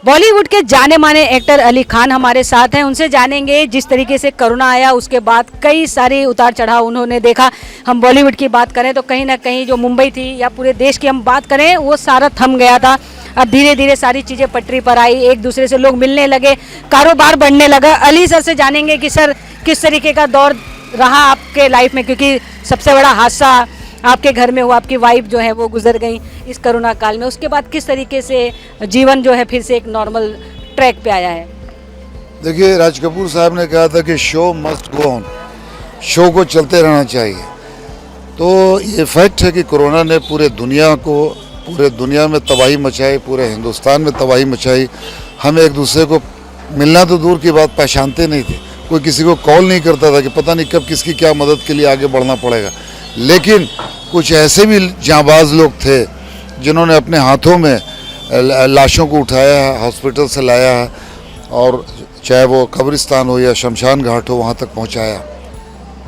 बॉलीवुड के जाने माने एक्टर अली खान हमारे साथ हैं। उनसे जानेंगे जिस तरीके से कोरोना आया उसके बाद कई सारे उतार चढ़ाव उन्होंने देखा। हम बॉलीवुड की बात करें तो कहीं ना कहीं जो मुंबई थी या पूरे देश की हम बात करें वो सारा थम गया था। अब धीरे धीरे सारी चीज़ें पटरी पर आई, एक दूसरे से लोग मिलने लगे, कारोबार बढ़ने लगा। अली सर से जानेंगे कि सर किस तरीके का दौर रहा आपके लाइफ में, क्योंकि सबसे बड़ा हादसा आपके घर में हुआ, आपकी वाइफ जो है वो गुजर गई इस कोरोना काल में। उसके बाद किस तरीके से जीवन जो है फिर से एक नॉर्मल ट्रैक पे आया है? देखिए, राज कपूर साहब ने कहा था कि show must go on, show को चलते रहना चाहिए। तो ये फैक्ट है कि कोरोना ने पूरे दुनिया में तबाही मचाई, पूरे हिंदुस्तान में तबाही मचाई। हम एक दूसरे को मिलना तो दूर की बात, पहचानते नहीं थे, कोई किसी को कॉल नहीं करता था कि पता नहीं कब किसकी क्या मदद के लिए आगे बढ़ना पड़ेगा। लेकिन कुछ ऐसे भी जांबाज लोग थे जिन्होंने अपने हाथों में लाशों को उठाया है, हॉस्पिटल से लाया है, और चाहे वो कब्रिस्तान हो या शमशान घाट हो वहाँ तक पहुँचाया।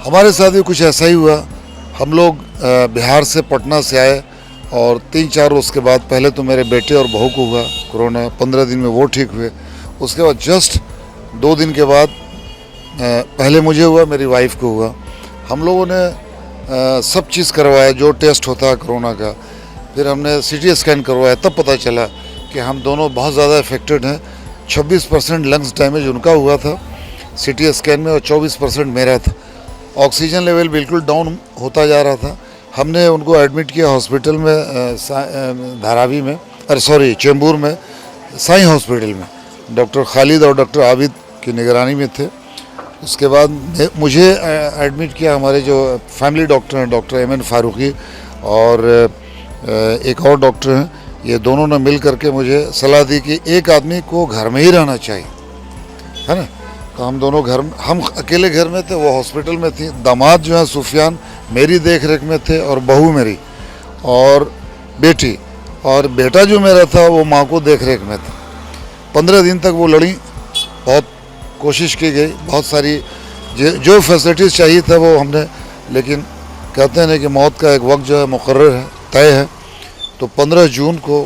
हमारे साथ भी कुछ ऐसा ही हुआ। हम लोग बिहार से, पटना से आए और 3-4 रोज़ के बाद पहले तो मेरे बेटे और बहू को हुआ कोरोना, 15 दिन में वो ठीक हुए। उसके बाद जस्ट 2 दिन के बाद पहले मुझे हुआ, मेरी वाइफ को हुआ। हम लोगों ने सब चीज़ करवाया जो टेस्ट होता है कोरोना का। फिर हमने सीटी स्कैन करवाया, तब पता चला कि हम दोनों बहुत ज़्यादा इफेक्टेड हैं। 26% लंग्स डैमेज उनका हुआ था सीटी स्कैन में और 24% मेरा था। ऑक्सीजन लेवल बिल्कुल डाउन होता जा रहा था। हमने उनको एडमिट किया हॉस्पिटल में, धारावी में, चेंबूर में, साई हॉस्पिटल में। डॉक्टर खालिद और डॉक्टर आबिद की निगरानी में थे। उसके बाद मुझे एडमिट किया हमारे जो फैमिली डॉक्टर हैं, डॉक्टर एमएन फारूकी और एक और डॉक्टर हैं। ये दोनों ने मिल करके मुझे सलाह दी कि एक आदमी को घर में ही रहना चाहिए, है ना। तो हम दोनों हम अकेले घर में थे, वो हॉस्पिटल में थी। दामाद जो है सुफियान मेरी देख रेख में थे, और बहू मेरी और बेटी, और बेटा जो मेरा था वो माँ को देख रेख में था। 15 दिन तक वो लड़ी, बहुत कोशिश की गई, बहुत सारी जो फैसिलिटीज़ चाहिए था वो हमने, लेकिन कहते हैं ना कि मौत का एक वक्त जो है मुकर्रर है, तय है। तो 15 जून को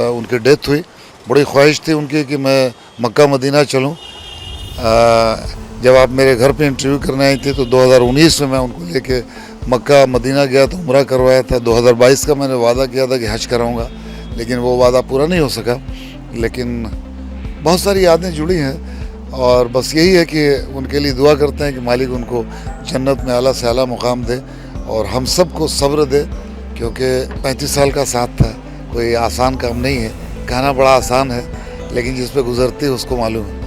उनकी डेथ हुई। बड़ी ख्वाहिश थी उनकी कि मैं मक्का मदीना चलूं। जब आप मेरे घर पे इंटरव्यू करने आई थी तो 2019 में मैं उनको लेके मक्का मदीना गया, तो उम्रा करवाया था। 2022 का मैंने वादा किया था कि हज कराऊंगा, लेकिन वो वादा पूरा नहीं हो सका। लेकिन बहुत सारी यादें जुड़ी हैं, और बस यही है कि उनके लिए दुआ करते हैं कि मालिक उनको जन्नत में आला से आला मुकाम दे, और हम सबको सब्र दे, क्योंकि 35 साल का साथ था, कोई आसान काम नहीं है। कहना बड़ा आसान है, लेकिन जिस पे गुजरती है उसको मालूम है।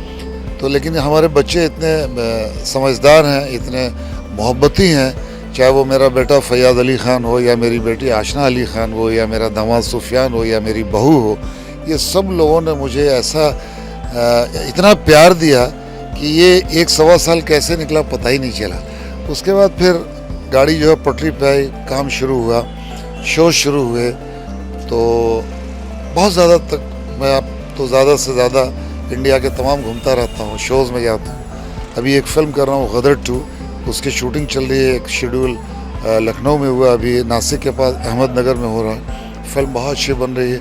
तो लेकिन हमारे बच्चे इतने समझदार हैं, इतने मोहब्बती हैं, चाहे वो मेरा बेटा फैयाद अली ख़ान हो, या मेरी बेटी आशना अली ख़ान हो, या मेरा दामाद सुफियान हो, या मेरी बहू हो। ये सब लोगों ने मुझे ऐसा इतना प्यार दिया कि ये 1-1.25 साल कैसे निकला पता ही नहीं चला। उसके बाद फिर गाड़ी जो है पटरी पे आई, काम शुरू हुआ, शो शुरू हुए। तो बहुत ज़्यादा तक मैं अब तो ज़्यादा से ज़्यादा इंडिया के तमाम घूमता रहता हूँ, शोज़ में जाता हूँ। अभी एक फ़िल्म कर रहा हूँ गदर 2, उसकी शूटिंग चल रही है। एक शेड्यूल लखनऊ में हुआ, अभी नासिक के पास अहमदनगर में हो रहा है। फिल्म बहुत अच्छी बन रही है,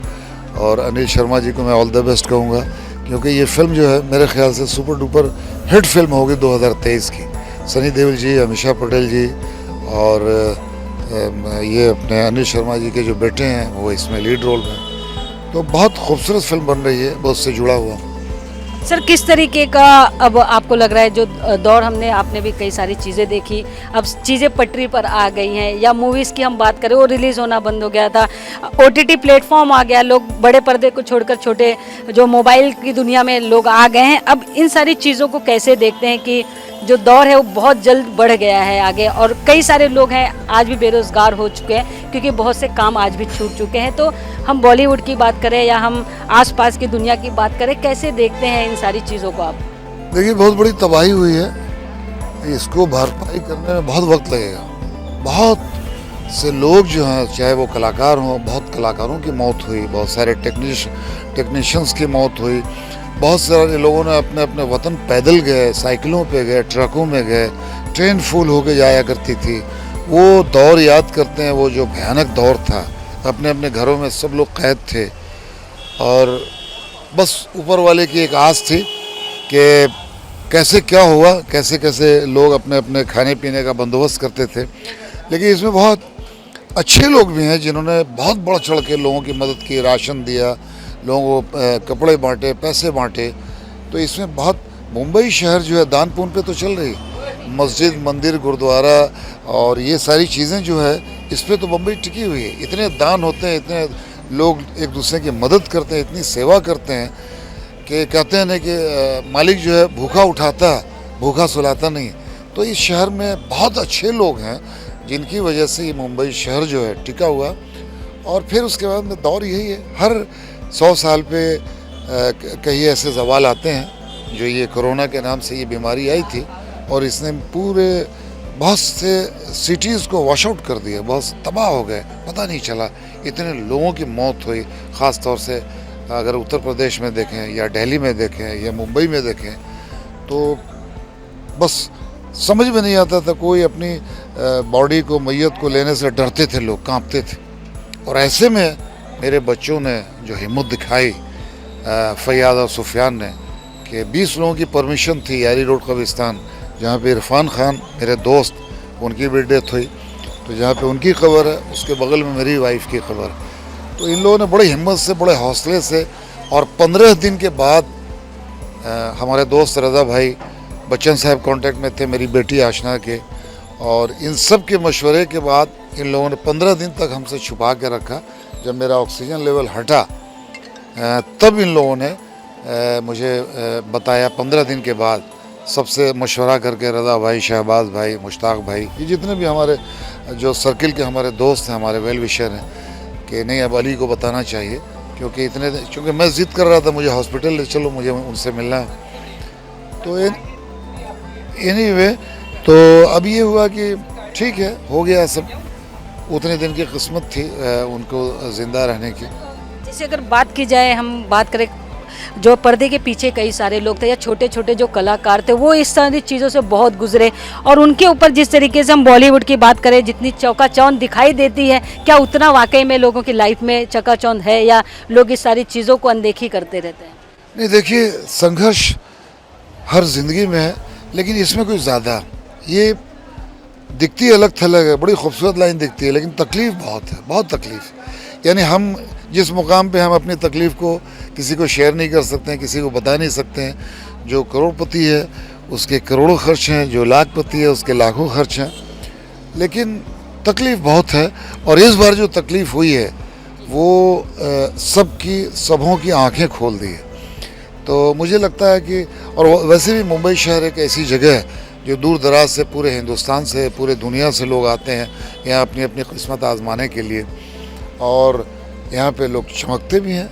और अनिल शर्मा जी को मैं ऑल द बेस्ट कहूँगा, क्योंकि ये फिल्म जो है मेरे ख्याल से सुपर डुपर हिट फिल्म होगी 2023 की। सनी देओल जी, अमीषा पटेल जी, और ये अपने अनिल शर्मा जी के जो बेटे हैं वो इसमें लीड रोल में। तो बहुत खूबसूरत फिल्म बन रही है, बहुत से जुड़ा हुआ। सर किस तरीके का अब आपको लग रहा है, जो दौर आपने भी कई सारी चीज़ें देखी, अब चीज़ें पटरी पर आ गई हैं, या मूवीज़ की हम बात करें वो रिलीज़ होना बंद हो गया था, ओटीटी प्लेटफॉर्म आ गया, लोग बड़े पर्दे को छोड़कर छोटे जो मोबाइल की दुनिया में लोग आ गए हैं। अब इन सारी चीज़ों को कैसे देखते हैं कि जो दौर है वो बहुत जल्द बढ़ गया है आगे, और कई सारे लोग हैं आज भी बेरोज़गार हो चुके हैं क्योंकि बहुत से काम आज भी छूट चुके हैं। तो हम बॉलीवुड की बात करें या हम आसपास की दुनिया की बात करें, कैसे देखते हैं इन सारी चीज़ों को आप? देखिए, बहुत बड़ी तबाही हुई है, इसको भरपाई करने में बहुत वक्त लगेगा। बहुत से लोग जो हैं, चाहे वो कलाकार हों, बहुत कलाकारों की मौत हुई, बहुत सारे टेक्नीशियंस की मौत हुई। बहुत सारे लोगों ने अपने अपने वतन पैदल गए, साइकिलों पे गए, ट्रकों में गए, ट्रेन फुल होके जाया करती थी। वो दौर याद करते हैं, वो जो भयानक दौर था। अपने अपने घरों में सब लोग कैद थे, और बस ऊपर वाले की एक आस थी कि कैसे क्या हुआ, कैसे कैसे लोग अपने अपने खाने पीने का बंदोबस्त करते थे। लेकिन इसमें बहुत अच्छे लोग भी हैं जिन्होंने बहुत बढ़ चढ़ के लोगों की मदद की, राशन दिया, लोगों को कपड़े बांटे, पैसे बांटे। तो इसमें बहुत मुंबई शहर जो है दान पुण्य पे तो चल रही, मस्जिद, मंदिर, गुरुद्वारा और ये सारी चीज़ें जो है इस पे तो मुंबई टिकी हुई है। इतने दान होते हैं, इतने लोग एक दूसरे की मदद करते हैं, इतनी सेवा करते हैं कि कहते हैं ना कि मालिक जो है भूखा उठाता, भूखा सुलाता नहीं। तो इस शहर में बहुत अच्छे लोग हैं जिनकी वजह से ये मुंबई शहर जो है टिका हुआ। और फिर उसके बाद में दौर यही है, हर 100 साल पे कई ऐसे सवाल आते हैं। जो ये कोरोना के नाम से ये बीमारी आई थी और इसने पूरे बहुत से सिटीज़ को वॉश आउट कर दिया, बहुत तबाह हो गए, पता नहीं चला, इतने लोगों की मौत हुई। ख़ास तौर से अगर उत्तर प्रदेश में देखें या दिल्ली में देखें या मुंबई में देखें तो बस समझ में नहीं आता था। कोई अपनी बॉडी को, मैयत को लेने से डरते थे, लोग कांपते थे। और ऐसे में मेरे बच्चों ने जो हिम्मत दिखाई, फैयाद और सुफियान ने, कि 20 लोगों की परमिशन थी यारी रोड कब्रिस्तान, जहाँ पे इरफान खान मेरे दोस्त, उनकी भी डेथ हुई, तो जहाँ पे उनकी खबर है उसके बगल में मेरी वाइफ की खबर। तो इन लोगों ने बड़े हिम्मत से, बड़े हौसले से, और 15 दिन के बाद हमारे दोस्त रज़ा भाई बच्चन साहब कांटेक्ट में थे, मेरी बेटी आशना के, और इन सब के मशवरे के बाद इन लोगों ने 15 दिन तक हमसे छुपा के रखा। जब मेरा ऑक्सीजन लेवल हटा तब इन लोगों ने मुझे बताया 15 दिन के बाद, सबसे मशवरा करके, रज़ा भाई, शहबाज भाई, मुश्ताक भाई, ये जितने भी हमारे जो सर्किल के हमारे दोस्त हैं, हमारे वेल विशर हैं, कि नहीं अब अली को बताना चाहिए, क्योंकि मैं ज़िद कर रहा था मुझे हॉस्पिटल ले चलो, मुझे उनसे मिलना है। तो एनीवे तो अब ये हुआ कि ठीक है, हो गया सब। उतने दिन की किस्मत थी उनको ज़िंदा रहने की। जैसे अगर बात की जाए, हम बात करें जो पर्दे के पीछे कई सारे लोग थे या छोटे छोटे जो कलाकार थे, वो इस सारी चीज़ों से बहुत गुजरे, और उनके ऊपर जिस तरीके से हम बॉलीवुड की बात करें, जितनी चौकाचौंध दिखाई देती है, क्या उतना वाकई में लोगों की लाइफ में चौकाचौंध है, या लोग इस सारी चीज़ों को अनदेखी करते रहते हैं? नहीं, देखिए, संघर्ष हर जिंदगी में है, लेकिन इसमें कुछ ज़्यादा, ये दिखती अलग थलग है, बड़ी खूबसूरत लाइन दिखती है, लेकिन तकलीफ़ बहुत है, बहुत तकलीफ़। यानी हम जिस मुकाम पे हम अपनी तकलीफ़ को किसी को शेयर नहीं कर सकते हैं, किसी को बता नहीं सकते हैं। जो करोड़पति है उसके करोड़ों खर्च हैं, जो लाखपति है उसके लाखों खर्च हैं, लेकिन तकलीफ़ बहुत है। और इस बार जो तकलीफ़ हुई है वो सबों की आंखें खोल दी है। तो मुझे लगता है कि, और वैसे भी मुंबई शहर एक ऐसी जगह है जो दूर दराज से, पूरे हिंदुस्तान से, पूरे दुनिया से लोग आते हैं यहाँ अपनी अपनी किस्मत आजमाने के लिए, और यहाँ पे लोग चमकते भी हैं,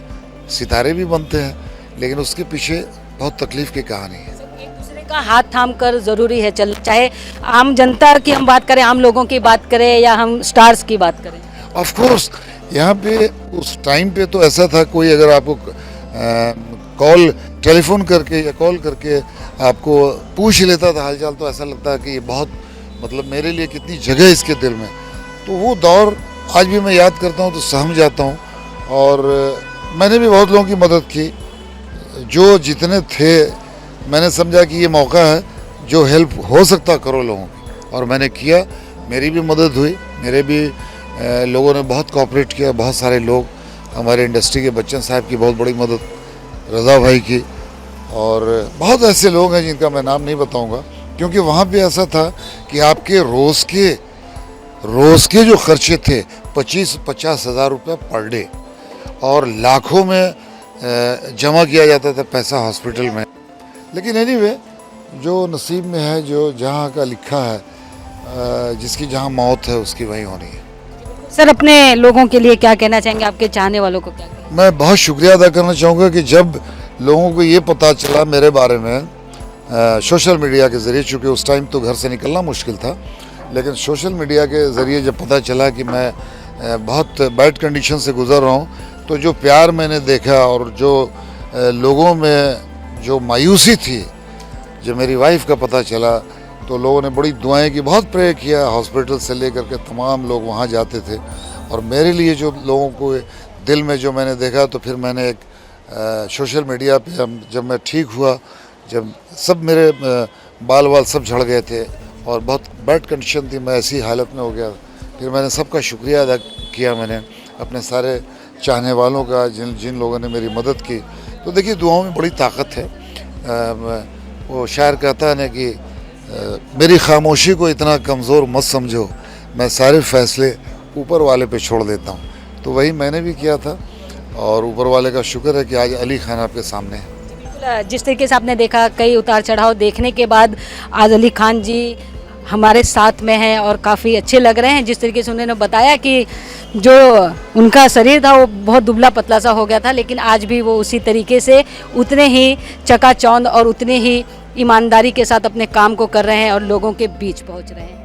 सितारे भी बनते हैं, लेकिन उसके पीछे बहुत तकलीफ़ की कहानी है। एक दूसरे का हाथ थाम कर ज़रूरी है चल, चाहे आम जनता की हम बात करें, आम लोगों की बात करें, या हम स्टार्स की बात करें। ऑफ कोर्स यहाँ पे उस टाइम पे तो ऐसा था, कोई अगर आपको टेलीफोन करके या कॉल करके आपको पूछ लेता था हालचाल, तो ऐसा लगता है कि ये बहुत, मतलब मेरे लिए कितनी जगह इसके दिल में। तो वो दौर आज भी मैं याद करता हूँ तो सहम जाता हूँ। और मैंने भी बहुत लोगों की मदद की, जो जितने थे, मैंने समझा कि ये मौका है, जो हेल्प हो सकता करो लोगों की, और मैंने किया। मेरी भी मदद हुई, मेरे भी लोगों ने बहुत कोऑपरेट किया, बहुत सारे लोग, हमारे इंडस्ट्री के बच्चन साहब की बहुत बड़ी मदद, रज़ा भाई की, और बहुत ऐसे लोग हैं जिनका मैं नाम नहीं बताऊंगा, क्योंकि वहाँ पे ऐसा था कि आपके रोज़ के जो खर्चे थे 25-50 हज़ार रुपये पर डे, और लाखों में जमा किया जाता था पैसा हॉस्पिटल में। लेकिन एनीवे, जो नसीब में है, जो जहाँ का लिखा है, जिसकी जहाँ मौत है उसकी वहीं होनी है। सर, अपने लोगों के लिए क्या कहना चाहेंगे, आपके चाहने वालों को क्या कहेंगे? मैं बहुत शुक्रिया अदा करना चाहूँगा कि जब लोगों को ये पता चला मेरे बारे में सोशल मीडिया के ज़रिए, चूँकि उस टाइम तो घर से निकलना मुश्किल था, लेकिन सोशल मीडिया के ज़रिए जब पता चला कि मैं बहुत बैड कंडीशन से गुज़र रहा हूँ, तो जो प्यार मैंने देखा और जो लोगों में जो मायूसी थी, जब मेरी वाइफ का पता चला, तो लोगों ने बड़ी दुआएं की, बहुत प्रे किया। हॉस्पिटल से लेकर के तमाम लोग वहाँ जाते थे, और मेरे लिए जो लोगों को दिल में जो मैंने देखा, तो फिर मैंने एक सोशल मीडिया पे जब मैं ठीक हुआ, जब सब मेरे बाल वाल सब झड़ गए थे और बहुत बैड कंडीशन थी, मैं ऐसी हालत में हो गया, फिर मैंने सबका शुक्रिया अदा किया, मैंने अपने सारे चाहने वालों का, जिन जिन लोगों ने मेरी मदद की। तो देखिए, दुआओं में बड़ी ताकत है। वो शायर कहता है ना कि मेरी खामोशी को इतना कमज़ोर मत समझो, मैं सारे फैसले ऊपर वाले पे छोड़ देता हूँ। तो वही मैंने भी किया था और ऊपर वाले का शुक्र है कि आज अली खान आपके सामने है। बिल्कुल, जिस तरीके से आपने देखा, कई उतार चढ़ाव देखने के बाद आज अली खान जी हमारे साथ में हैं और काफ़ी अच्छे लग रहे हैं। जिस तरीके से उन्होंने बताया कि जो उनका शरीर था वो बहुत दुबला पतला सा हो गया था, लेकिन आज भी वो उसी तरीके से उतने ही चकाचौंध और उतने ही ईमानदारी के साथ अपने काम को कर रहे हैं और लोगों के बीच पहुंच रहे हैं।